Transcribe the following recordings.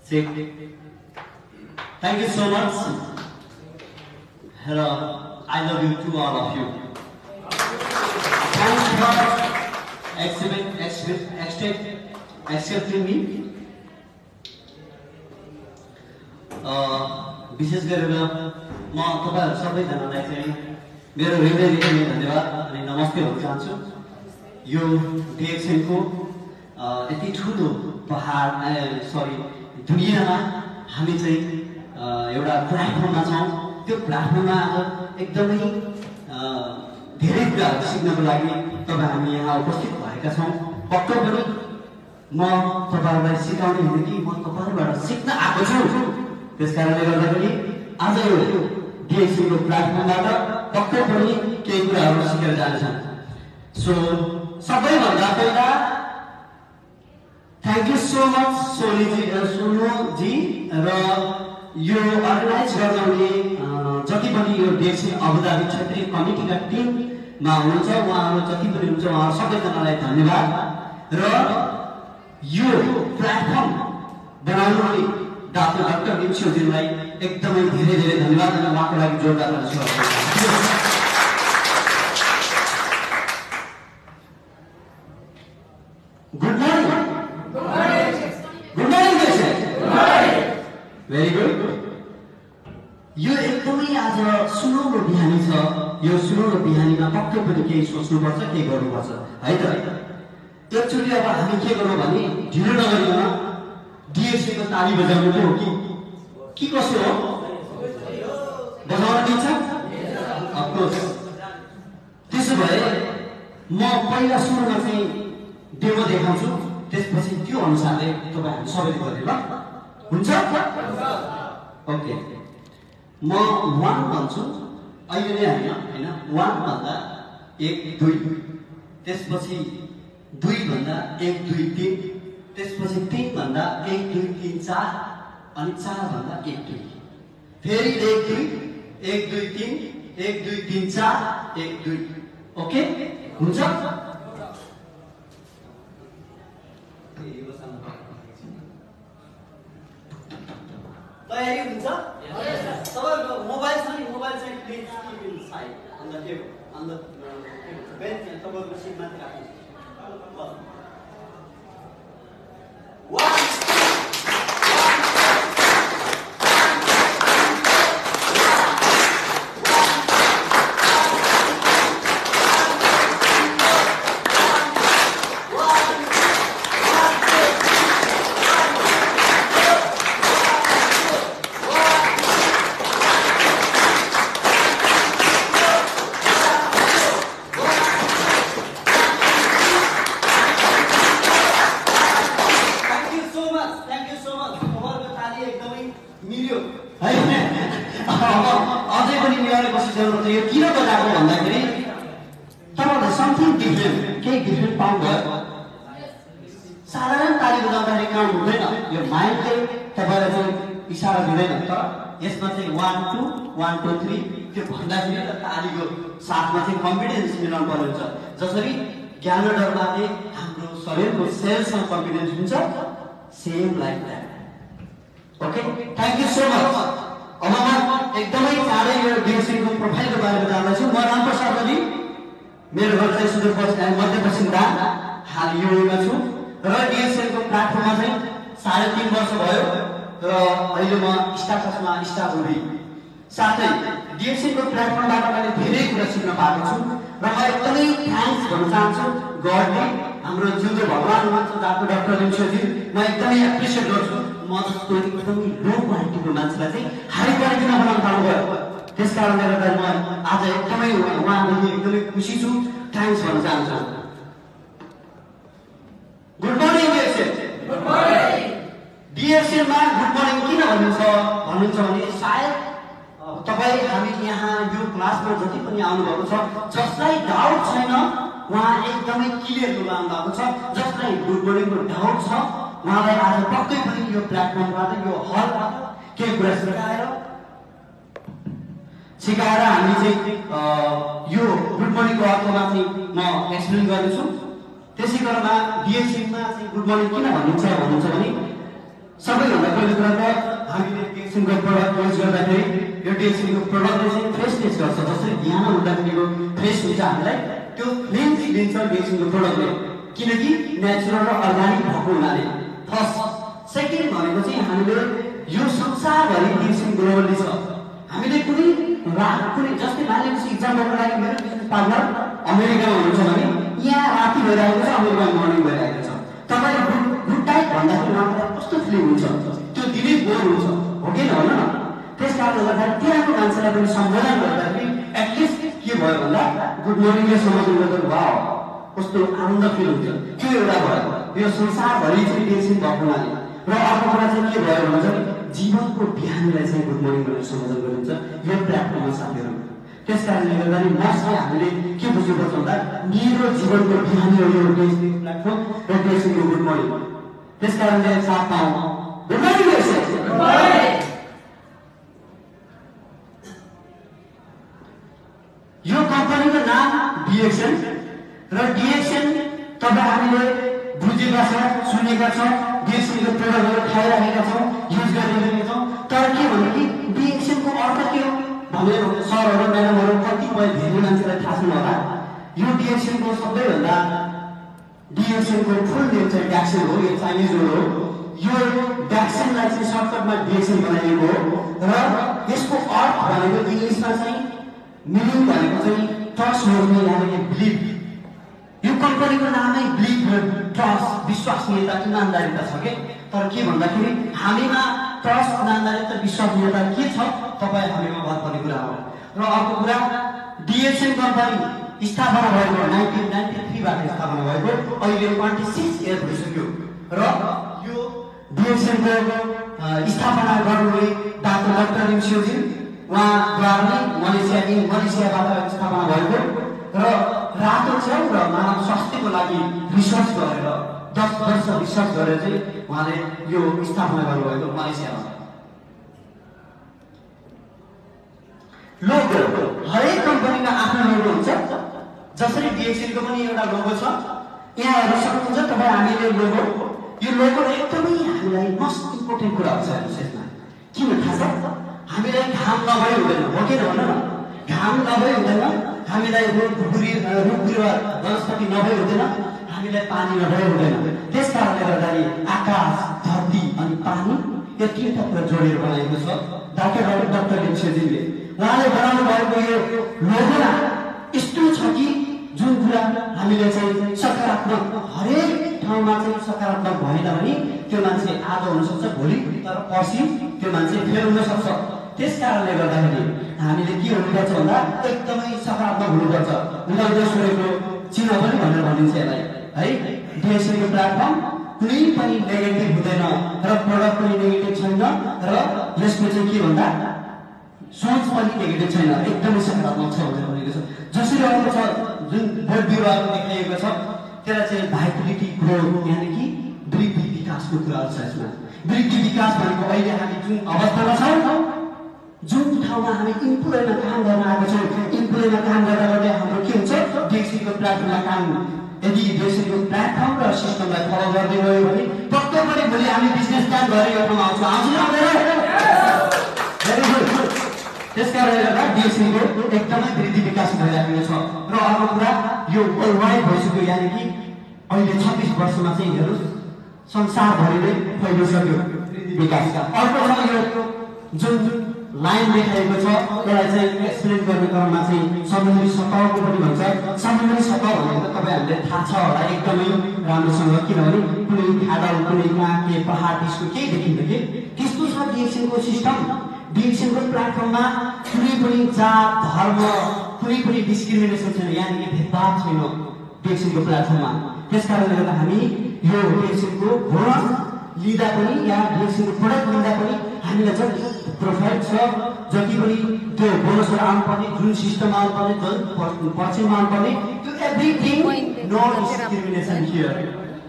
Check. Thank you so much. Hello, I love you to all of you. Thanks for accepting me. विशेष गरेर म तपाईहरु सबैजनालाई चाहिँ मेरो हृदयदेखि धन्यवाद अनि नमस्ते भन्न चाहन्छु। यो डिएक्सन को यति ठुलो पहाड दुनियाँमा हामी चाहिँ एउटा प्लेटफर्ममा छौं। त्यो प्लेटफर्ममा एकदमै धेरै कुराहरु सिक्नको लागि तपाई हामी यहाँ उपस्थित भएका छौं। पक्कै पनि म तपाईहरुलाई सिकाउने होइन कि म तपाईहरुबाट सिक्न आएको छु। त्यसकारणले गर्दा पनि आज यो डिएक्सन को प्लेटफर्मबाट पक्कै पनि केही कुराहरु सिकेर जानेछौं। सो सबैभन्दा पहिला thank you so much Sonu ji र यो अर्गनाइज गर्नुहुने जति पनि यो डिएक्सन अबुधाबी क्षेत्रीय कमिटीका टिममा हुनुहुन्छ उहाँहरु जति पनि हुनुहुन्छ उहाँहरु सबैजनालाई धन्यवाद र यो प्लेटफर्म बनाउनुले डाक्टर निम्सियोजीलाई एकदमै धेरै धेरै धन्यवाद अनि उहाँको लागि जोरदार ताली। Good morning. Very good. यो एकदमै आज सुनौलो बिहानी छ। यो सुनौलो बिहानीमा पक्कै पनि केही सोच्नुपर्छ, केही गर्नुपर्छ है त। एकचोटि अब हामी के गरौँ भने ढिलो नगरिकन डिएक्सन को ताली बजाउनु हो कि कसो हो? बजाउन दिन्छ? Of course. त्यसो भए म पहिला सुरुमा चाहिँ डेमो देखाउँछु, त्यसपछि त्यो अनुसारले तपाईहरु सबैले गर्ने ल? हुन्छ? ओके। म 1 भन्छु। अहिले नै हैन 1 भन्दा 1 2, त्यसपछि 2 भन्दा 1 2 3, त्यसपछि 3 भन्दा 1 2 3 4 अनि 4 भन्दा 1 2, फेरि 1 2 1 2 3 1 2 3 4 1 2। ओके हुन्छ? तयारी हुन्छ? तपाईहरुको मोबाइल छ नि? मोबाइल चाहिँ please keep inside on the table, on the bench, तपाईहरुको सिट माथि राख्नुस्। जसरी ज्ञान डरलाले हाम्रो शरीरको सेल्समा कन्फिडेन्स हुन्छ, same like that. Okay, thank you so much. अब म एकदमै चाँडै यो डिएक्सन को प्रोफाइलको बारेमा जान्दैछु। म रामप्रसाद रवि, मेरो घर चाहिँ सुदूरपश्चिम मध्यपश्चिम दाङ, हाल युएमा छु र डिएक्सन को प्लेटफर्ममा चाहिँ 3.5 वर्ष भयो र अहिले म स्टाफमा स्टाफ हुँ। साथै डिएक्सन को प्लेटफर्मबाट मैले धेरै कुरा सिक्न पाएको छु र म एकदमै थ्यांक्स भन्न चाहन्छु गडले, हाम्रो जिउँदो भगवान हुनुहुन्छ डाक्टर निम्सियोजी। म एकदमै एप्रिसिएट गर्छु। म जस्तो एकदमै लो क्वालिटीको मान्छेलाई चाहिँ हाई क्वालिटीमा बनाउन पाउनुभयो। त्यसकारणले गर्दा म आज एकदमै उहाँदेखि एकदमै खुसी छु, थ्यांक्स भन्न चाहन्छु। Good morning DXN. Good morning. डिएक्सनमा गुड मर्निङ किन भन्नुहुन्छ भने सायद तपाई हामी यहाँ यो क्लासमा जति पनि आउनु भएको छ, जसलाई डाउट छैन उहाँ एकदमै क्लियर हुन आउनु भएको छ। जसलाई गुड मर्निङको डाउट छ उहाँलाई आज पक्कै पनि यो प्लेटफर्मबाट, यो हलबाट केही कुरा सिकाएर हामी चाहिँ यो गुड मर्निङको अर्थमा चाहिँ म एक्सप्लेन गर्नेछु। त्यसै क्रममा डिएक्सनमा चाहिँ गुड मर्निङ किन भन्नुहुन्छ भने सबैभन्दा पहिलो कुरा त हामीले डिएक्सनको प्रडक्ट युज गर्दाखेरि यो डिएक्सनको प्रडक्टले चाहिँ फ्रेसनेस गर्छ। जसरी बिहान उठ्दाखेरिको फ्रेस हुन्छ हामीलाई, त्यो क्लिन्स दिन्छ डिएक्सनको प्रडक्टले, किनकि नेचुरल र अर्गानिक भएको हुनाले। फर्स्ट। सेकेन्ड भनेको चाहिँ हामीले यो संसारभरि डिएक्सन ग्लोबली छ। हामीले कुनै जस्तै मानिलिनुहोस् इक्जाम्पलको लागि मेरो बिजनेस पार्टनर अमेरिकामा हुनुहुन्छ भने यहाँ राति भइरहेको छ, अमेरिकामा मर्निङ भइरहेको छ। तपाईँले गुड टाइम भन्दाखेरि उहाँलाई कस्तो फिलिङ हुन्छ? त्यो दिनै बोर हुन्छ, हो कि होइन न? त्यस कारणले गर्दाखेरि त्यहाँको मान्छेलाई पनि सम्बोधन गर्दाखेरि एटलिस्ट के भयो भन्दा गुड मर्निङले सम्बोधन गर्दा वाह कस्तो आनन्द फिल हुन्छ। त्यो एउटा भयो, यो संसारभरि चाहिँ डिएक्सन भएको हुनाले। र अर्को कुरा चाहिँ के भयो भने चाहिँ जीवनको बिहानीलाई चाहिँ गुड मर्निङ भनेर सम्बोधन गरिन्छ यो प्लेटफर्ममा साथीहरू। त्यस कारणले गर्दाखेरि मोस्टली हामीले के बुझ्नुपर्छ भन्दा मेरो जीवनको बिहानी हो यो डिएक्सन प्लेटफर्म र डिएक्सनको गुड मर्निङ। त्यस कारणले साथ पाऊँ गुड मर्निङ डिएक्सन। यो कम्पनीको नाम डिएक्सन र डिएक्सन तपाईँ हामीले बुझेका छौँ, सुनेका छौँ, डिएक्सनको प्रडक्टहरू खाइरहेका छौँ, युज गरिरहेका छौँ। तर के भने कि डिएक्सनको अर्थ के हो भनेर सरहरू म्याडमहरू कतिपय धेरै मान्छेलाई थाहा छैन होला। यो डिएक्सनको सबैभन्दा डिएक्सनको फुल नेम चाहिँ डैक्सन हो, यो चाइनिज वर्ड हो। यो डैक्सनलाई चाहिँ सर्टकटमा डिएक्सन बनाइएको हो र यसको अर्थ भनेको इङ्ग्लिसमा चाहिँ मिनिङ भनेको चाहिँ ट्रस्ट होल्ने यानि बिलिभ। यो कम्पनीको नामै बिलिभ र ट्रस्ट, विश्वसनीयता, इमान्दारिता छ के। तर के भन्दाखेरि हामीमा ट्रस्ट, इमान्दारिता, विश्वसनीयता के छ तपाईँ हामीमा भर पर्ने कुरा हो। र अर्को कुरा डिएक्सन कम्पनी स्थापना भएको 1993 बाट स्थापना भएको, अहिले 26 इयर भइसक्यो। र यो डिएक्सनको स्थापना गर्नुले डाक्टर लिम स्योजिन उहाँद्वारा नै मलेसियाबाट स्थापना भएको र रातो च्याउ र मानव स्वास्थ्यको लागि रिसर्च गरेर 10 वर्ष रिसर्च गरेर चाहिँ उहाँले यो स्थापना गर्नुभएको मलेसियामा। लोगो हरेक कम्पनीमा आफ्नो लोगो हुन्छ। जसरी डिएक्सनको पनि एउटा लोगो छ, यहाँ हेर्न सक्नुहुन्छ तपाईँ हामीले लोगो। यो लोगो एकदमै हामीलाई मोस्ट इम्पोर्टेन्ट कुरा हो यसमा। किन थाहा छ? हामीलाई घाम नभए हुँदैन, हो कि होइन न? घाम नभए हुँदैन, हामीलाई रुख बिरुवा वनस्पति नभए हुँदैन, हामीलाई पानी नभए हुँदैन। त्यस कारणले गर्दाखेरि आकाश, धरती अनि पानी यो तीनटा कुरा जोडेर बनाएको छ डाक्टर लिम स्योजिनले। उहाँले बनाउनु भएको यो लोगोमा यस्तो छ कि जुन कुरा हामीले चाहिँ सकारात्मक, हरेक ठाउँमा चाहिँ सकारात्मक भएन भने त्यो मान्छे आज हुनसक्छ, भोलि तर पर्सि त्यो मान्छे फेल हुन सक्छ। त्यस कारणले गर्दाखेरि हामीले के हुनुपर्छ भन्दा एकदमै सकारात्मक हुनुपर्छ। उदाहरण सूर्यको चिन्ह पनि भनेर भनिन्छ यसलाई है। डिएक्सनको प्लेटफर्म कुनै पनि नेगेटिभ हुँदैन र प्रडक्ट पनि नेगेटिभ छैन र यसको चाहिँ के भन्दा सोच पनि नेगेटिभ छैन, एकदमै सकारात्मक छ भनेर भनेको छ। जसरी अर्को छ जुन बोट बिरुवाहरू देखाइएको छ त्यसलाई चाहिँ भाइटलिटी ग्रोथ यानि कि वृद्धि विकासको कुराहरू छ यसमा। वृद्धि विकास भनेको अहिले हामी जुन अवस्थामा छौँ, जुन ठाउँमा हामी इम्प्लोयमा काम गर्न आएको छौँ, इम्प्लोयमा काम गर्दा गर्दै हाम्रो के हुन्छ डिएक्सनको प्लेटफर्ममा काम। यदि डिएक्सनको प्लेटफर्म र सिस्टमलाई फलो गर्दै गयो भने पक्कै पनि भोलि हामी बिजनेस प्लान गरेर यो ठाउँमा आउँछौँ। त्यस कारणले गर्दा डिएक्सनको एकदमै वृद्धि विकास भइरहेको छ। र अर्को कुरा यो वर्ल्ड वाइड भइसक्यो, यानि कि अहिले 26 वर्षमा चाहिँ हेर्नुहोस् संसारभरि नै फैलिसक्यो वृद्धि विकासका। अर्को छ यो जुन लाइन देखाएको छ त्यसलाई चाहिँ एक्सप्लेन गर्ने क्रममा चाहिँ समुद्री सतहको पनि भन्छ। समुद्री सतह भनेको तपाईँहरूले थाहा छ होला एकदमै राम्रोसँग, किनभने कुनै खाडल, कुनै कहाँ के पहाड त्यसको केही देखिन्छ कि त्यस्तो छ डिएक्सनको सिस्टम। डिएक्सनको प्लेटफर्ममा कुनै पनि जात, धर्म, कुनै पनि डिस्क्रिमिनेसन छैन, यानि कि भेदभाव छैन डिएक्सनको प्लेटफर्ममा। त्यस कारणले गर्दा हामी यो डिएक्सनको बोनस लिँदा पनि या डिएक्सनको प्रोडक्ट लिँदा पनि हामीलाई जति प्रोफाइल छ, जति पनि त्यो बोनसहरू आउनुपर्ने, जुन सिस्टममा आउनुपर्ने, जुन पर्सेन्टमा आउनुपर्ने, त्यो everything no discrimination here.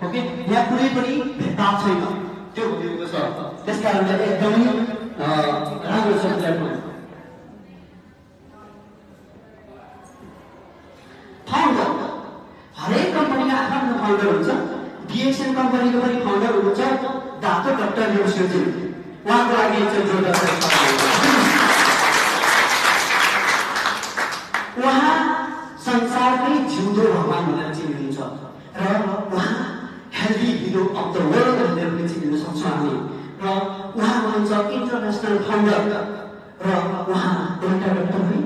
Okay, यहाँ कुनै पनि भेदभाव छैन, त्यो भनेको छ। त्यस कारणले एकदमै राम्रो छ प्लेटफर्म। फाउन्डर हरेक कम्पनीका आफ्नो फाउन्डर हुन्छ। डिएक्सन कम्पनीको पनि फाउन्डर हुनुहुन्छ डाक्टर डाक्टर योगेशजी उहाँको लागि एकचोटि जोरदार उहाँ संसारकै जिउँदो भगवान भनेर चिनिनुहुन्छ र उहाँ healthy hero of the world भनेर पनि चिन्न सक्छौँ हामी र उहाँ हुनुहुन्छ इन्टरनेसनल फाउन्डर र उहाँ एउटा डाक्टर होइन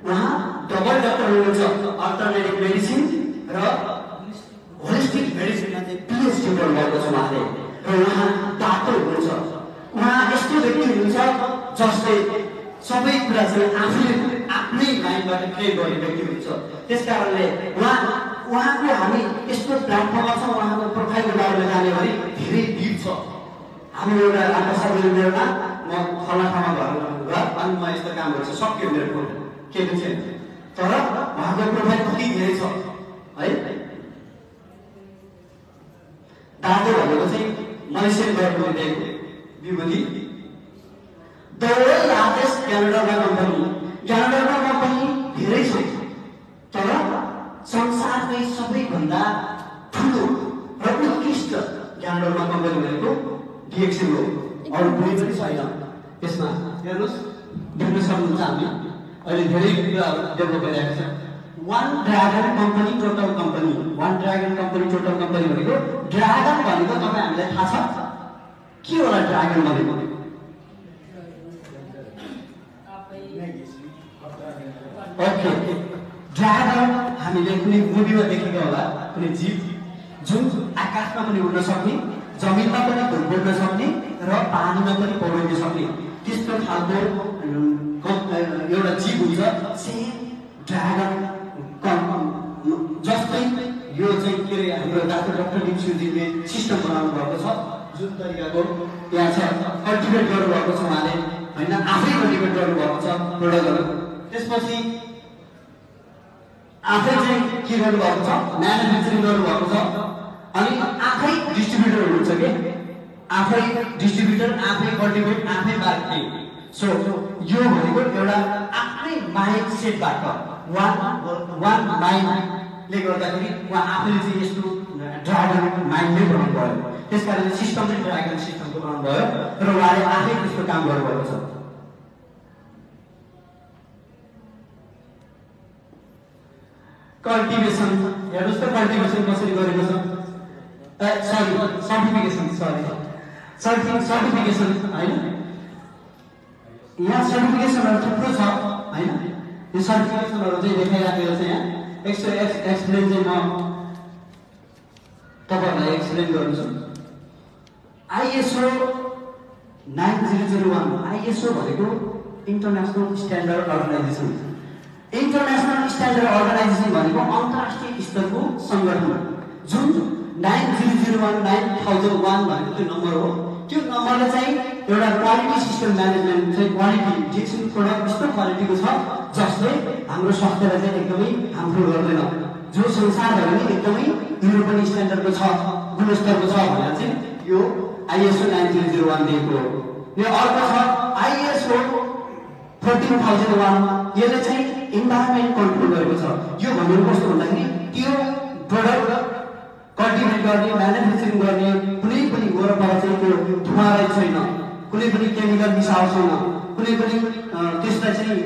उहाँ डबल डाक्टर हुनुहुन्छ अल्टरनेटिभ मेडिसिन र होलिस्टिक मेडिसिनमा चाहिँ पिएचडी गर्नुभएको छ उहाँले र उहाँ डाक्टर हुनुहुन्छ उहाँ यस्तो व्यक्ति हुनुहुन्छ जसले सबै कुरा चाहिँ आफूले आफ्नै माइन्डबाट क्रिएट गर्ने व्यक्ति हुनुहुन्छ त्यसकारणले उहाँको हामी यस्तो प्लेटफर्ममा छौँ उहाँको प्रोफाइलको बारेमा जाने भने धेरै डिप छ हामी एउटा आकाशमा म फल्ना ठाउँमा घर अनि म यस्तो काम गर्छु सक्यो मेरो फोन के पनि छैन तर उहाँको प्रोफाइल कति धेरै छ है दाजु भनेको चाहिँ मलेसियन गभर्मेन्टले विभूति द लार्जेस्ट क्यानाडामा कम्पनी धेरै छ तर संसारकै सबैभन्दा ठुलो र उत्कृष्ट क्यानाडामा कम्पनी भनेको डिएक्सी हो अरू कुनै पनि छैन त्यसमा हेर्नुहोस् देख्न सक्नुहुन्छ हामी अहिले धेरै कुराहरू डेभलप भइरहेको छ one dragon company total company भनेको ड्रागन भनेको तपाईँ हामीलाई थाहा छ के होला ड्रागन भनेको ओके ड्रागन हामीले कुनै मुभीमा देखेको होला कुनै जीव जुन आकाशमा पनि उड्न सक्ने जमिनमा पनि घुम्न सक्ने र पानीमा पनि पौडिन सक्ने त्यस्तो खालको एउटा जीव हुन्छ सेम ड्रागन जस्तै यो चाहिँ के अरे हाम्रो डाक्टर लिप्सुजीले सिस्टम बनाउनु भएको छ जुन तरिकाको यहाँ छ कल्टिभेट गर्नुभएको छ उहाँले होइन आफै कल्टिभेट गर्नुभएको छ प्रोडक्टहरू त्यसपछि आफै चाहिँ के गर्नुभएको छ म्यानुफ्याक्चरिङ गर्नुभएको छ अनि आफै डिस्ट्रिब्युटर हुनुहुन्छ कि आफै डिस्ट्रिब्युटर आफै कल्टिभेट आफै मार्केटिङ सो यो भनेको एउटा आफ्नै माइन्ड सेटबाट वान माइन्डले गर्दाखेरि उहाँ आफैले चाहिँ यस्तो ड्रागन माइन्डले बनाउनु भयो त्यसकारणले सिस्टम चाहिँ ड्रागन सिस्टमको बनाउनु भयो र उहाँले आफै त्यस्तो काम गर्नुभएको छ कल्टिभेसन हेर्नुहोस् त कल्टिभेसन कसरी गरेको छ सर्टिफिकेसन होइन यहाँ सर्टिफिकेसनहरू थुप्रो छ होइन यो सर्टिफिकेसनहरू चाहिँ देखाइराखेको छ यहाँ एक्सप्लेन चाहिँ म तपाईँहरूलाई एक्सप्लेन गर्छु आइएसओ 9001 आइएसओ भनेको international standard organisation international standard organisation भनेको अन्तर्राष्ट्रिय स्तरको सङ्गठन जुन 9001 भनेको त्यो नम्बर हो त्यो नम्बरले चाहिँ एउटा क्वालिटी सिस्टम म्यानेजमेन्ट चाहिँ क्वालिटी डिक्सन प्रोडक्ट यस्तो क्वालिटीको छ जसले हाम्रो स्वास्थ्यलाई चाहिँ एकदमै हार्मफुल गर्दैन जो संसारभरि नै एकदमै युरोपियन स्ट्यान्डर्डको छ गुणस्तरको छ भनेर चाहिँ यो आइएसओ 9001 दिएको हो यो अर्को छ आइएसओ 14001 यसले चाहिँ इन्भाइरोमेन्ट कन्ट्रोल गरेको छ यो भनेको कस्तो भन्दाखेरि त्यो प्रोडक्ट कल्टिभेट गर्ने म्यानुफ्याक्चरिङ गर्ने कुनै पनि वरपर चाहिँ त्यो धुवाँलाई छैन कुनै पनि केमिकल मिसाएको छैन कुनै पनि त्यसलाई चाहिँ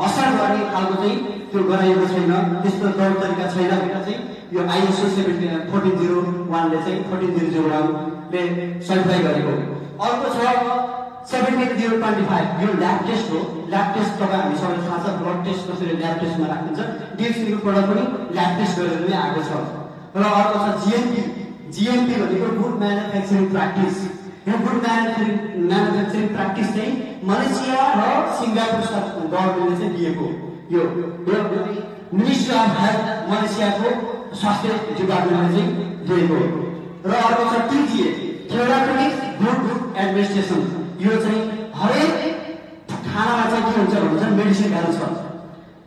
असर गर्ने खालको चाहिँ त्यो गराएको छैन त्यस्तो तौर तरिका छैन भनेर चाहिँ यो आइएसओ 14001 ले चाहिँ 14001 ले सर्टिफाई गरेको अर्को छ 17025 यो ल्याब टेस्ट हो ल्याब टेस्ट तपाईँ हामी सबैलाई थाहा छ ब्लड टेस्ट कसरी ल्याब टेस्टमा राखिन्छ डिएक्सीको प्रोडक्ट पनि ल्याब टेस्ट गरेर नै आएको छ र अर्को छ जिएमपी भनेको गुड म्यानुफ्याक्चरिङ प्र्याक्टिस यो गुड म्यानुफ्याक्चरिङ प्र्याक्टिस चाहिँ मलेसिया र सिङ्गापुर गभर्मेन्टले चाहिँ दिएको यो मिनिस्ट्री अफ हेल्थ मलेसियाको स्वास्थ्य डिपार्टमेन्टले चाहिँ दिएको र अर्को छ टिजिए थेरापेटिक्स गुड एडमिनिस्ट्रेसन यो चाहिँ हरेक खानामा चाहिँ के हुन्छ भने चाहिँ मेडिसिन खानु छ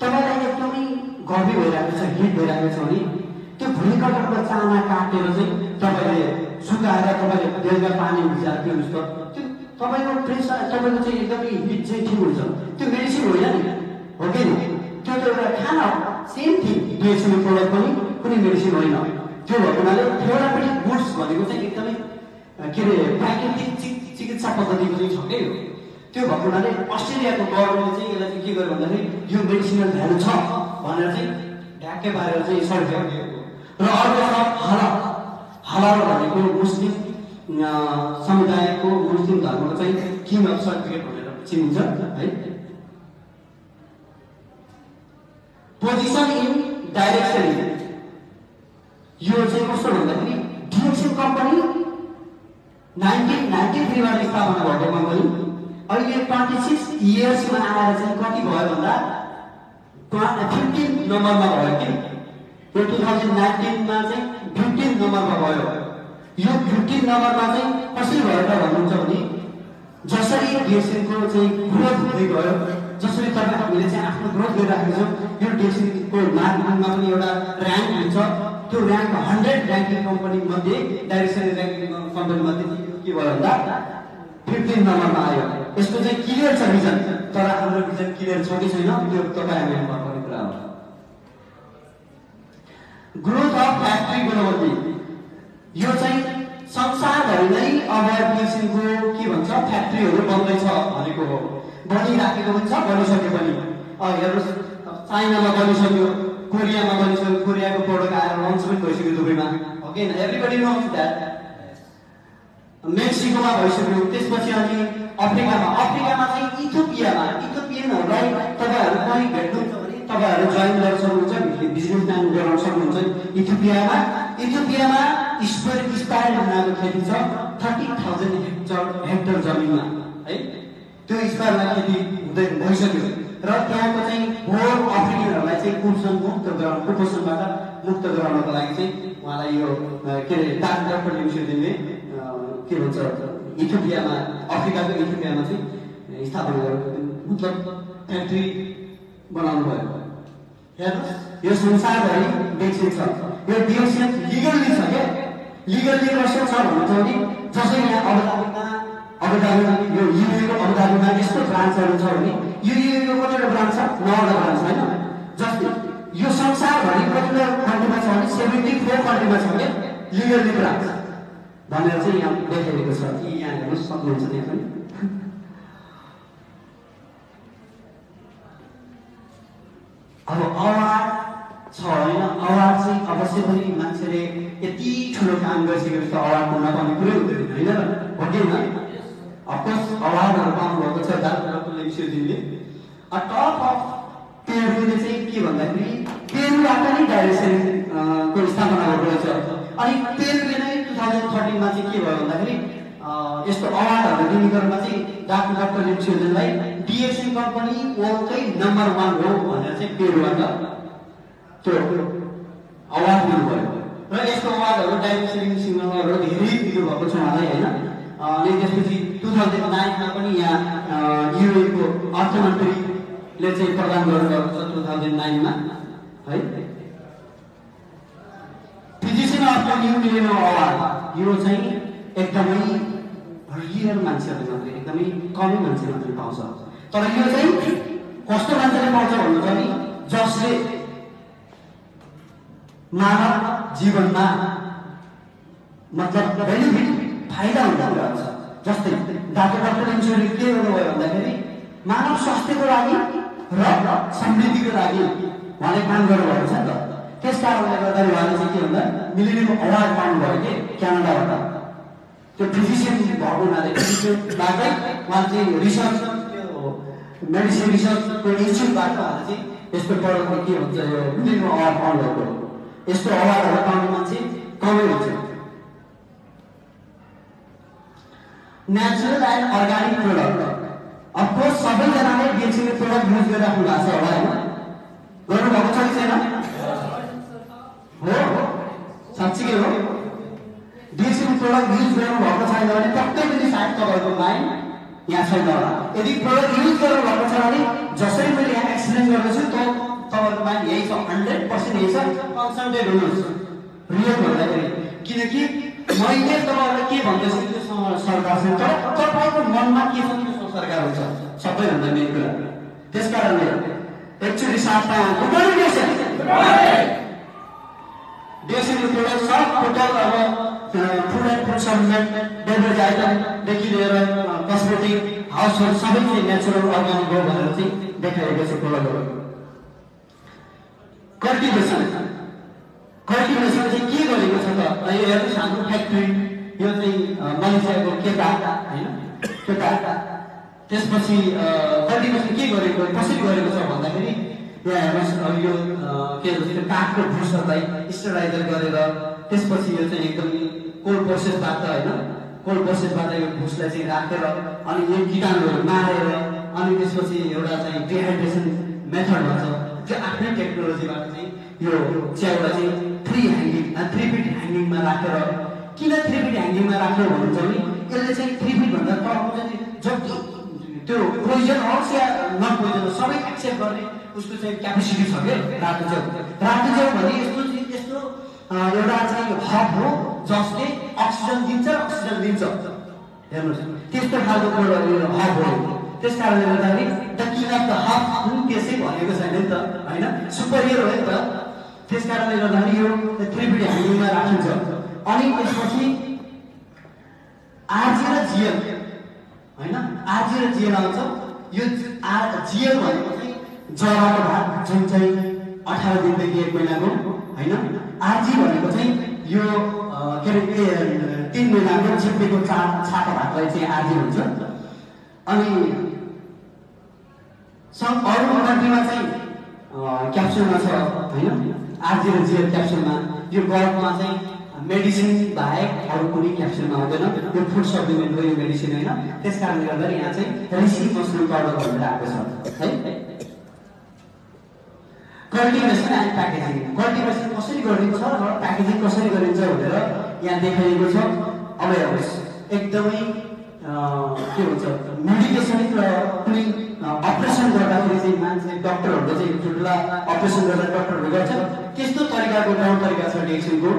तपाईँलाई एकदमै गर्मी भइरहेको छ हिट भइरहेको छ भने त्यो भुइँकटको चाना काटेर चाहिँ तपाईँले सुकाएर तपाईँले बेलुका पानी भिजाएर पिउनुहोस् त त्यो तपाईँको प्रेसर तपाईँको चाहिँ एकदमै हिट चाहिँ ठिक हुन्छ त्यो मेडिसिन होइन नि हो कि नि त्यो त एउटा खाना हो सेम थिङ डिएक्सीको प्रोडक्ट पनि कुनै मेडिसिन होइन त्यो भएको हुनाले थेरापेटिक गुड्स भनेको चाहिँ एकदमै के अरे प्राकृतिक चिकित्सा पद्धतिको चाहिँ छकै हो। त्यो भएको हुनाले अस्ट्रेलियाको गभर्मेन्टले चाहिँ यसलाई चाहिँ के गर्यो भन्दाखेरि यो मेडिसिनल भ्यालु छ भनेर चाहिँ ढ्याक्कै पारेर चाहिँ सर्टिफिकेट दिएको। र अर्को छ हलाल भनेको मुस्लिम समुदायको मुस्लिम धर्मको चाहिँ किङ अफ सर्टिफिकेट भनेर चिनिन्छ है। पोजिसन इन डाइरेक्सन यो चाहिँ कस्तो भन्दाखेरि डिएक्सन कम्पनी 1993 मा स्थापना भएको कम्पनी अहिले 26 इयर्समा आएर चाहिँ कति भयो भन्दा 15 नम्बरमा भयो कि यो 2019 मा चाहिँ 15 नम्बरमा भयो। यो 15 नम्बरमा चाहिँ कसरी भयो त भन्नुहुन्छ भने जसरी डिएक्सनको चाहिँ ग्रोथ हुँदै गयो, जसरी तपाईहरुले चाहिँ आफ्नो ग्रोथ गरिराखेको छ, यो डिएक्सनको मार्केटिङमा पनि एउटा र्याङ्क हुन्छ। त्यो र्याङ्क 100 र्याङ्किङ कम्पनी मध्ये डाइरेक्सन र्याङ्किङ कम्पनी मध्ये के भयो भन्दा 15 नम्बरमा आयो। यसको चाहिँ क्लियर छ रिजन, तर हाम्रो रिजन क्लियर छ कि छैन त्यो तपाईहरुले हेर्नु पर्ने कुरा हो। ग्रोथ अफ फ्याक्ट्री ग्लोबली यो चाहिँ संसारभरि नै अब डिएक्सनको के भन्छ फ्याक्ट्रीहरू बन्दैछ भनेको हो। बनिराखेको पनि छ, बनिसक्यो पनि। हेर्नुस् चाइनामा बनिसक्यो, कोरियामा बनिसक्यो, कोरियाको प्रोडक्ट आएर लन्च पनि भइसक्यो दुबईमा, हो कि हैन? Everybody knows that. मेक्सिकोमा भइसक्यो, त्यसपछि अनि अफ्रिकामा चाहिँ इथियोपियनहरूलाई तपाईहरु कहीँ भेट्नुहुन्छ भने तपाईहरु जोइन गर्न सक्नुहुन्छ, बिजनेस प्लान गर्न सक्नुहुन्छ। इथियोपियामा स्पाइरल बनाएको खेती छ 30,000 हेक्टर जमिनमा है। त्यो स्पाइरलमा खेती हुँदै भइसक्यो र त्यहाँको चाहिँ होल अफ्रिकनहरूलाई चाहिँ कुपोषणबाट मुक्त गराउनको लागि चाहिँ उहाँलाई यो के अरे डाक्टर लिम्सुदिनले के भन्छ इथियोपियामा अफ्रिकाको इथियोपियामा चाहिँ स्थापना गरेको मतलब फ्याक्ट्री बनाउनु भयो। हेर्नुस् यो संसारभरि डिएक्सन छ। यो डिएक्सन लिगल्ली छ के? लिगल्ली कस्तो छ भन्नुहुन्छ भने जसै यहाँ अबुधाबीमा यो युएको अबुधाबीमा यस्तो ब्रान्चहरू छ भने यो युएको कतिवटा ब्रान्च छ? 9वटा ब्रान्च हैन? जस्तै यो संसारभरि कतिवटा कन्ट्रीमा छ भने 74 कन्ट्रीमा छ के लिगल्ली ब्रान्च भनेर चाहिँ यहाँ देखाइएको छ। कि यहाँ हेर्न सक्नुहुन्छ त्यहाँ पनि। अब अवार्ड छ हैन? अवार्ड चाहिँ अवश्य पनि मान्छेले यति ठुलो काम गरिसकेपछि त अवार्ड नपाउने कुरै हुँदैन हैन र? हो कि हैन? अफकोर्स अवार्डहरु पाउनु भएको छ डाक्टर लिम्सुदिनले। टप अफ पेरुले चाहिँ के भन्दाखेरि पेरुबाट नै डाइरेक्सन को स्थापना भएको रहेछ। अनि पेरुले नै 2013 मा चाहिँ के भयो भन्दाखेरि यस्तो अवार्डहरु दिने क्रममा चाहिँ डाक्टर लिम्सुदिनलाई डिएक्सन कम्पनी वर्ल्डकै नम्बर 1 हो भनेर चाहिँ पेरुबाट त्यो अवार्ड दिनुभयो। र यस्तो अवार्डहरु डाइरेक्सन लिम्सुदिनले धेरै दिनु भएको छ उहाँलाई हैन? अनि त्यसपछि 2009 मा पनि यहाँ युएको अर्थमन्त्रीले चाहिँ प्रदान गर्नुभएको छ 2009 मा है। Physician of the new millennium award यो चाहिँ एकदमै रियल मान्छेहरूले मात्रै, एकदमै कमै मान्छे मात्रै पाउँछ। तर यो चाहिँ कस्तो मान्छेले पाउँछ भन्नुहुन्छ भने जसले मानव जीवनमा मतलब बेनिफिट फाइदा हुँदा कुरा छ। जस्तै डाक्टर लिम्सुदिनले के गर्नुभयो भन्दाखेरि मानव स्वास्थ्यको लागि र समृद्धिको लागि उहाँले काम गर्नुभएको छ नि त। त्यस कारणले गर्दा उहाँले चाहिँ के भन्दा मिलेनियम अवार्ड पाउनुभयो कि क्यानाडाबाट। त्यो फिजिशियन भएको हुनाले फिजिशियनबाटै उहाँले चाहिँ रिसर्च मेडिसिन रिसर्चको इन्स्टिट्युटबाट उहाँले चाहिँ यस्तो प्रडक्टको के भन्छ यो मिलेनियम अवार्ड पाउनुभएको हो। यस्तो अवार्डहरू पाउने मान्छे कमै हुन्छ। Natural and organic product of course सबैजनाले डिएक्सनको प्रोडक्ट युज गरिराख्नु भएको छ होला हैन? गर्नुभएको छ कि छैन? हो साँच्चै हो। डिएक्सनको प्रोडक्ट युज गर्नुभएको छैन भने पक्कै पनि सायद तपाईँको माइन्ड यहाँ छैन होला। यदि प्रोडक्ट युज गर्नुभएको छ भने जसरी मैले यहाँ एक्सप्लेन गर्दैछु तपाईँको माइन्ड यही छ, 100% यही छ। कन्सन्ट्रेट हुनुहोस् रियल भन्दाखेरि, किनकि मैले तपाईहरुलाई के भन्दैछु त्यो सरकारसँग तर तपाईको मनमा के छ त्यो सरकार हुन्छ सबैभन्दा मेन कुरा। त्यसकारणले एक्चुअली साथमा गुड डिएक्सनको प्रोडक्ट सब टोटल अब food and food supplement beverage आइटमदेखि लिएर कस्मेटिक हाउसहोल्ड सबै चाहिँ नेचुरल अर्ग्यानिक हो भनेर चाहिँ देखाएको छ प्रोडक्टहरू। कल्टिभेसन चाहिँ के गरेको छ त? यो हेर्नुहोस् हाम्रो फ्याक्ट्री यो चाहिँ मलेसियाको केटा होइन केटा। त्यसपछि कल्टिभेसन के गरेको कसरी गरेको छ भन्दाखेरि यहाँ हेर्नुहोस् यो के भन्छ काठको भुसहरूलाई स्टराइजर गरेर त्यसपछि यो चाहिँ एकदमै कोल्ड प्रोसेसबाट होइन कोल्ड प्रोसेसबाट यो भुसलाई चाहिँ राखेर अनि यो कीटाणुहरू मारेर अनि त्यसपछि एउटा चाहिँ डिहाइड्रेसन मेथड भन्छ त्यो आफ्नै टेक्नोलोजीबाट चाहिँ यो च्याउलाई चाहिँ 3 फिट ह्याङ्गिङमा राखेर किन 3 फिट ह्याङ्गिङमा राख्यो भन्नुहुन्छ भने यसले चाहिँ 3 फिट भन्दा तलको चाहिँ जति त्यो पोइजन होस् या नन पोइजन सबै एक्सेप्ट गर्ने उसको चाहिँ क्यापेसिटी छ क्या रातो च्याउ भने यस्तो एउटा चाहिँ हब हो जसले अक्सिजन दिन्छ हेर्नुहोस् त्यस्तो खालको हब हो। त्यस कारणले गर्दाखेरि the king of the hub त्यसै भनेको छैन नि त होइन सुपरियर हो नि त। त्यस कारणले गर्दाखेरि यो 3 फिट ह्याङ्गिङमा राखिन्छ। अनि त्यसपछि आरजी र जिएल होइन आरजी र जिएल आउँछ। यो जिएल भनेको चाहिँ जराको भाग जुन चाहिँ 18 दिनदेखि 1 महिनाको होइन। आरजी भनेको चाहिँ यो के अरे 3 महिनाको चिप्लेको छाता भागलाई चाहिँ आरजी भन्छ। अनि अरू कन्ट्रीमा चाहिँ क्याप्सुलमा छ होइन आरजी र जिएल क्याप्सुलमा। यो गल्फमा चाहिँ मेडिसिन बाहेक अरू कुनै क्याप्सुलमा आउँदैन। यो फुड सप्लिमेन्ट हो यो मेडिसिन होइन। त्यस कारणले गर्दा यहाँ चाहिँ रिसी मसरुम पाउडर भनेर आएको छ है। कल्टिभेसन एन्ड प्याकेजिङ कल्टिभेसन कसरी गरिन्छ र प्याकेजिङ कसरी गरिन्छ भनेर यहाँ देखाइएको छ। अब हेर्नुहोस् एकदमै के भन्छ मेडिकेसन र कुनै अपरेसन गर्दाखेरि चाहिँ मान्छे डक्टरहरूले चाहिँ ठुल्ठुला अपरेसन गर्दा डक्टरहरूले गर्छ त्यस्तो तरिकाको डाउन तरिका छ डिएक्सनको।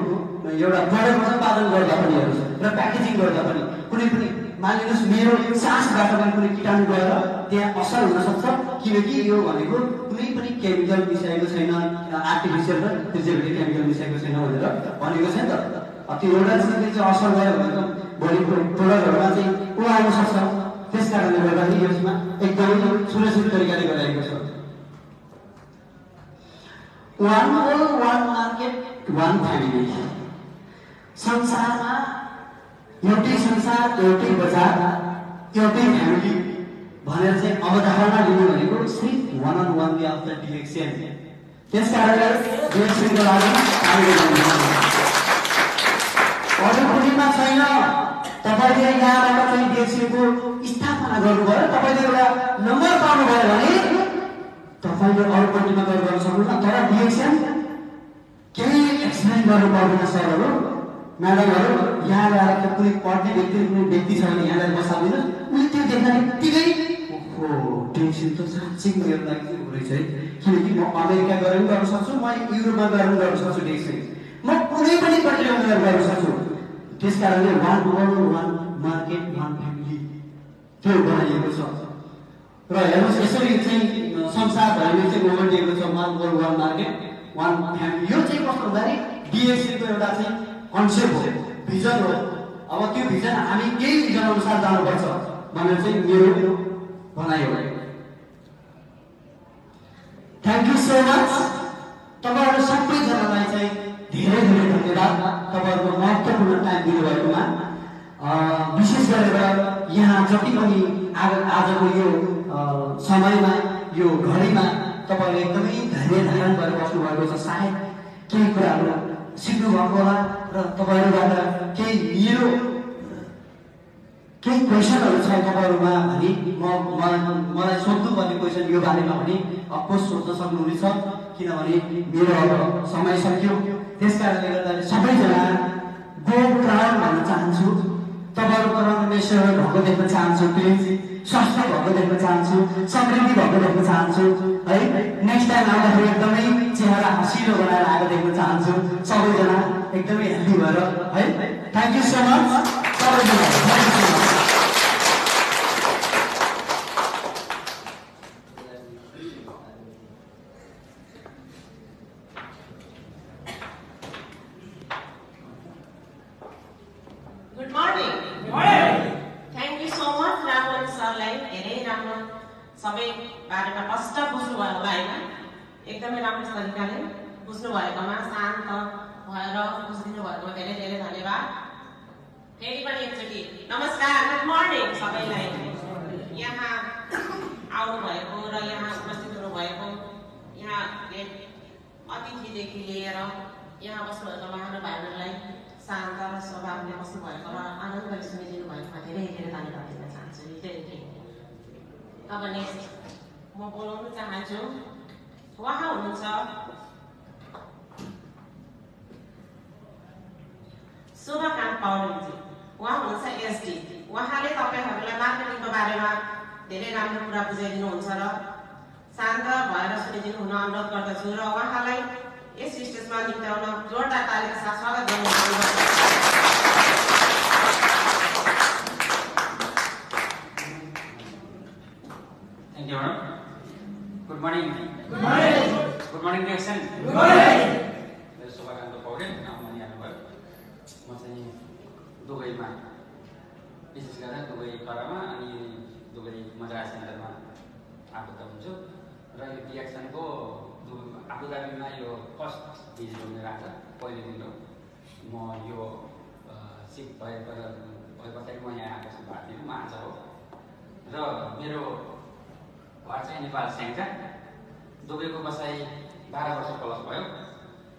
एउटा प्रडक्ट उत्पादन गर्दा पनि हेर्नुहोस् र प्याकेजिङ गर्दा पनि कुनै पनि मानिलिनुहोस् मेरो सासबाट पनि कुनै कीटाणु गएर त्यहाँ असर हुनसक्छ किनकि यो भनेको कुनै पनि केमिकल मिसाएको छैन आर्टिफिसियल र प्रिजर्भेटिभ केमिकल मिसाएको छैन भनेर भनेको छ नि त। त्यो एउटा चिजले चाहिँ असर गर्यो भने त भोलिको प्रोडक्टहरूमा चाहिँ ऊ आउन सक्छ। त्यस कारणले गर्दाखेरि यसमा एकदमै सुरक्षित तरिकाले गराएको छ। One world one market one family संसारमा एउटै संसार एउटै बजार एउटै फ्यामिली भनेर चाहिँ अवधारणा लिनु भनेको सिर्फ one on one way of the deduction. त्यस कारणले डिएक्सनको लागि अरू कुनैमा छैन। तपाईँले यहाँबाट चाहिँ डिएक्सनको स्थापना गर्नुभयो तपाईँले एउटा नम्बर पाउनुभयो भने तपाईँले अरू कन्ट्रीमा गएर गर्न सक्नुहुन्छ। तर डिएक्सन केही एक्सप्लेन गर्नु पर्दैन सरहरू म्याडमहरू। यहाँ ल्याएर कुनै पढ्ने व्यक्ति छ भने यहाँलाई बसालिदिनुहोस् उसले त्यो देख्दा बित्तिकै ओहो डिएक्सन त साँच्चै मेरो लागि हो रहेछ है किनकि म अमेरिका गएर पनि गर्न सक्छु म युरोपमा गएर पनि गर्न सक्छु डिएक्सन म कुनै पनि कन्ट्रीमा गएर गर्न सक्छु। त्यस कारणले one world one market one family त्यो बनाइएको छ। र हेर्नुहोस् यसरी चाहिँ संसारभरिमा चाहिँ ओगटिएको छ one world one market one family. यो चाहिँ कस्तो भन्दाखेरि डिएक्सनको एउटा चाहिँ कन्सेप्ट हो भिजन हो। अब त्यो भिजन हामी केही भिजन अनुसार जानुपर्छ भनेर चाहिँ मेरो भनाइ हो। Thank you so much. तपाईँहरू सबैजनालाई चाहिँ धेरै धेरै धन्यवाद तपाईँहरूको महत्त्वपूर्ण टाइम दिनुभएकोमा। विशेष गरेर यहाँ जति पनि आजको यो समयमा यो घडीमा तपाईँहरूले एकदमै धैर्य धारण गरेर बस्नुभएको छ। सायद केही कुराहरू सिक्नु भएको होला र तपाईँहरूबाट केही मेरो केही क्वेसनहरू छ तपाईँहरूमा भने मलाई सोध्नुपर्ने क्वेसन यो बारेमा भने अफकोर्स सोध्न सक्नुहुनेछ किनभने मेरो अब समय सक्यो। त्यस कारणले गर्दा सबैजना गो प्राण भन्न चाहन्छु। तपाईँहरू परमेश्वर भएको देख्न चाहन्छु प्लिज स्वास्थ्य भएको देख्न चाहन्छु समृद्धि भएको देख्न चाहन्छु है। नेक्स्ट टाइम आउँदाखेरि एकदमै चेहरा हँसिलो बनाएर आएको देख्न चाहन्छु सबैजना एकदमै हेल्दी भएर है। थ्याङ्क यू सो मच सबैजना। सबै बारेमा स्पष्ट बुझ्नुभयो होला होइन? एकदमै राम्रो तरिकाले बुझ्नुभएकोमा शान्त भएर बुझिदिनु भएकोमा धेरै धेरै धन्यवाद। फेरि पनि एकचोटि नमस्कार, गुड मर्निङ सबैलाई। यहाँ आउनुभएको र यहाँ उपस्थित हुनुभएको यहाँ अतिथिदेखि लिएर यहाँ बस्नुभएको महानुभावहरूलाई शान्त र स्वभावले बस्नुभएकोमा आनन्दले सुनिदिनु भएकोमा धेरै धेरै धन्यवाद दिन चाहन्छु। धेरै अब नेक्स्ट म बोलाउन चाहन्छु, उहाँ हुनुहुन्छ शोभाकान्त पौडेलजी। उहाँ हुनुहुन्छ एसडी। उहाँले तपाईँहरूलाई मार्केटिङको बारेमा धेरै राम्रो कुरा बुझाइदिनुहुन्छ र शान्त भएर सुनिदिनु हुन अनुरोध गर्दछु र उहाँलाई यस स्टेजमा निम्त्याउन जोरदार तालीका साथ स्वागत गर्नुहुन्छ। Thank you, madam. Good morning. Good morning. Good morning, Nixon. Good morning. मेरो शोभाकान्त पौडेल नाम पनि आउनुभयो। म चाहिँ दुबईमा विशेष गरेर दुबई करामा अनि दुबई मद्रास सेन्टरमा आबद्ध हुन्छु र यो डिएक्सनको आबुधाबीमा यो फर्स्ट भिजिट हुने रहेछ। पहिलो दिन हो म यो सिफ्ट भएपछि म यहाँ आएको छु भारतीयमा आज हो र मेरो घर चाहिँ नेपाल स्याङ्जा। दुबईको बसाइ 12 वर्ष प्लस भयो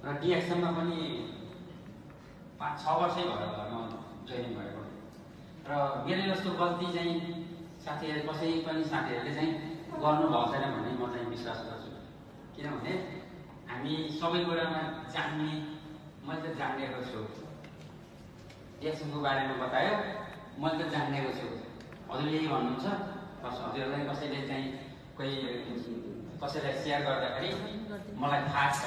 र डिएक्सनमा पनि 5-6 वर्षै भयो म जोइनिङ भएको र मेरो जस्तो गल्ती चाहिँ साथीहरू कसै पनि साथीहरूले चाहिँ गर्नुभएको छैन भन्ने म चाहिँ विश्वास गर्छु। किनभने हामी सबै कुरामा जान्ने, मैले त जानेको छु। डिएक्सनको बारेमा बतायो, मैले त जानेको छु। हजुरले यही भन्नुहुन्छ, हजुरलाई कसैले चाहिँ कोही कसैलाई सेयर गर्दाखेरि मलाई थाहा छ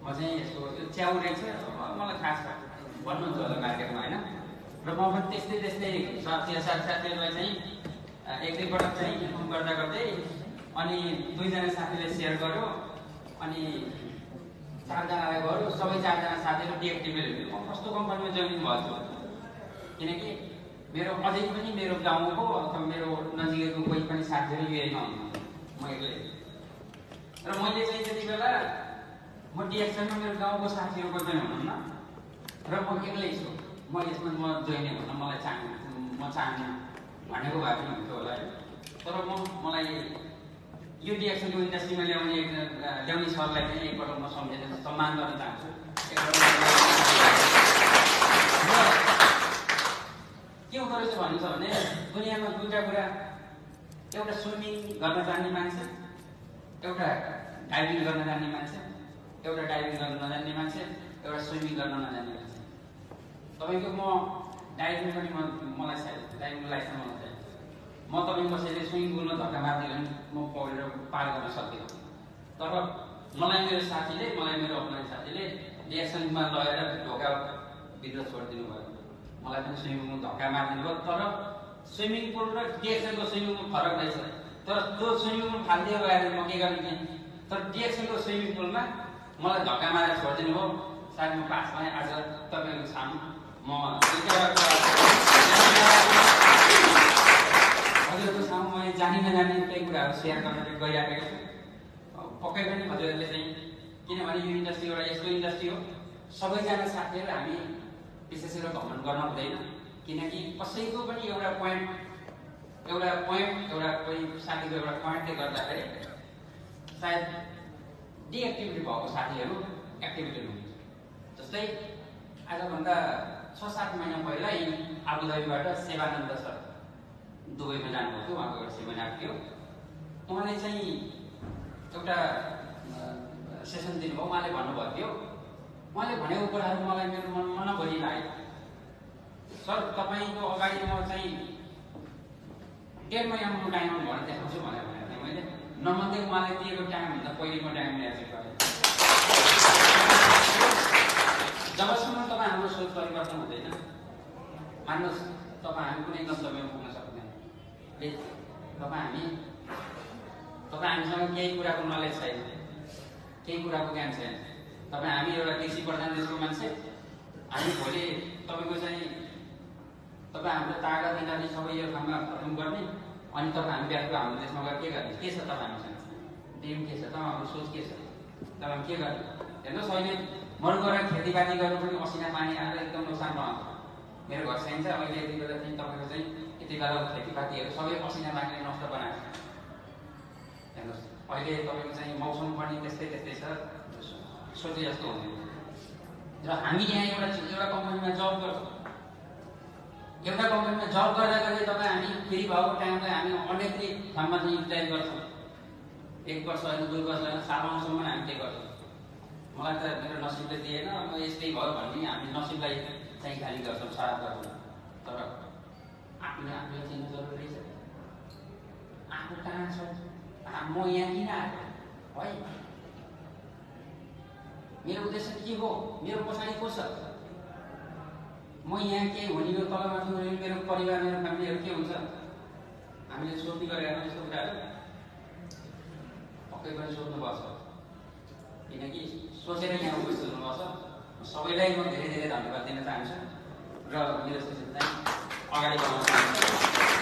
म चाहिँ यसको यो च्याउ रहेछ मलाई थाहा छ भन्नुहुन्छ होला मार्केटमा होइन। र म पनि त्यस्तै साथीहरूलाई चाहिँ एक दुईपटक चाहिँ इन्फर्म गर्दा गर्दै अनि 2जना साथीले सेयर गर्यो अनि 4जनालाई गर्यो। सबै 4जना साथीहरू डिएक्टिभेट हुन्थ्यो। म कस्तो कम्पनीमा जोइन भएको छु किनकि मेरो अझै पनि मेरो गाउँको अथवा मेरो नजिकैको कोही पनि साथीहरू युएमा हुनुहुन्छ, म एक्लै। र मैले चाहिँ त्यति बेला म डिएक्सनमा मेरो गाउँको साथीहरूको जोइन हुनुहुन्न र म एक्लै छु। म यसमा म जोइन हुन मलाई चाहन्न भनेको भए पनि हुन्थ्यो होला। तर मलाई यो डिएक्सनको इन्डस्ट्रीमा ल्याउने सरलाई पनि एकपल्ट म सम्झेर सम्मान गर्न चाहन्छु। के हुँदो रहेछ भन्नुहुन्छ भने दुनियाँमा 2टा कुरा, एउटा स्विमिङ गर्न जान्ने मान्छे, एउटा डाइभिङ गर्न जान्ने मान्छे, एउटा डाइभिङ गर्न नजान्ने मान्छे, एउटा स्विमिङ गर्न नजान्ने मान्छे। तपाईँको म डाइभिङ पनि मलाई डाइभिङ लाइसेन्स मलाई चाहियो। म तपाईँ कसैले स्विमिङ पुलमा धक्का मारिदियो भने म पौडेर पार गर्न सक्दिनँ। तर मलाई मेरो अपनाउने साथीले डिएक्सनमा लगेर ढोकाभित्र छोडिदिनु भयो। मलाई पनि स्विमिङ पुल धक्का मारिदिनु भयो। तर स्विमिङ पुल र डिएक्सनको स्विमिङ पुल फरक रहेछ। तर त्यो स्विमिङ पुल फालिदियो गएर म के गर्ने थिएँ। तर डिएक्सनको स्विमिङ पुलमा मलाई धक्का मारेर छोडिदिनु भयो। सायद म पास भएँ। आज तपाईँको सामु म हजुरहरूको सामु मैले जानी नजानी केही कुराहरू सेयर गर्न गइराखेको छु। पक्कै पनि हजुरहरूले चाहिँ, किनभने यो इन्डस्ट्री एउटा यस्तो इन्डस्ट्री हो सबैजना साथीहरू हामी विशेष गरेर भ्रमण गर्न हुँदैन। किनकि कसैको पनि एउटा कोही साथीको एउटा पोइन्टले गर्दाखेरि सायद डिएक्टिभिटी भएको साथीहरू एक्टिभिटी हुन्छ। जस्तै आजभन्दा 6-7 महिना पहिला आबुधाबीबाट सेवानन्द सर दुबईमा जानुभएको थियो। उहाँको एउटा सेमिनार थियो। उहाँले चाहिँ एउटा सेसन दिनुभयो। उहाँले भन्नुभएको थियो, उहाँले भनेको कुराहरू मलाई मेरो मनमा भरिलाग्यो। सर तपाईँको अगाडि म चाहिँ 1.5 महिनामा टाइम भनेर देखाउँछु भनेर भनेको थिएँ मैले। नमन्दै उहाँले दिएको टाइमभन्दा पहिले म टाइम ल्याएको गरेँ। जबसम्म तपाईँ हाम्रो सोच परिवर्तन हुँदैन, मान्नुहोस् तपाईँ हामी कुनै गन्तव्यमा पुग्न सक्दैन। हामीसँग केही कुराको नलेज छैन, केही कुराको ज्ञान छैन। हामी एउटा कृषि प्रधान देशको मान्छे। हामी भोलि तपाईँको चाहिँ तपाईँ हाम्रो तागत दिँदाखेरि सबै यो ठाउँमा खत्म गर्ने अनि तपाईँ हामी बिहाको हाम्रो देशमा गएर के गर्ने के छ तपाईँहरूसँग ड्रिम के छ तपाईँहरूको सोच के छ तपाईँ के गर्ने हेर्नुहोस् अहिले मरु गएर खेतीपाती गर्नु पनि असिना पानी आएर एकदम नोक्सान बनाउँछ मेरो घर चाहिन्छ अहिले यति बेला चाहिँ तपाईँको चाहिँ यति बेला खेतीपातीहरू सबै असिना पानीले नष्ट बनाएको छ हेर्नुहोस् अहिले तपाईँको चाहिँ मौसम पनि त्यस्तै त्यस्तै छ सोचे जस्तो हुँदैन र हामी यहाँ एउटा कम्पनीमा जब गर्छौँ एउटा कम्पनीमा जब गर्दा गर्दै तपाईँ हामी फेरि भएको टाइमलाई हामी अनेक ठाउँमा चाहिँ युटिलाइज गर्छौँ 1 वर्ष होइन 2 वर्ष होइन 7 वर्षसम्म हामी त्यही गर्छौँ मलाई त मेरो नसिबले दिएन म यस्तै भयो भन्ने हामी नसिबलाई चाहिँ खाली गर्छौँ साथ गर्छौँ तर आफूले आफूलाई चिन्नु जरुरी छ आफू कहाँ छ म यहाँ किन आएको है मेरो उद्देश्य के हो मेरो पछाडि को छ म यहाँ के हुने यो तलमाथि हुने मेरो परिवार मेरो फ्यामिलीहरू के हुन्छ हामीले सोध्ने गरेर यस्तो कुराहरू पक्कै पनि सोध्नुपर्छ किनकि सोचेर यहाँ उपस्थित हुनुपर्छ सबैलाई म धेरै धेरै धन्यवाद दिन चाहन्छु र मेरो सेसन चाहिँ अगाडि बढाउन चाहन्छु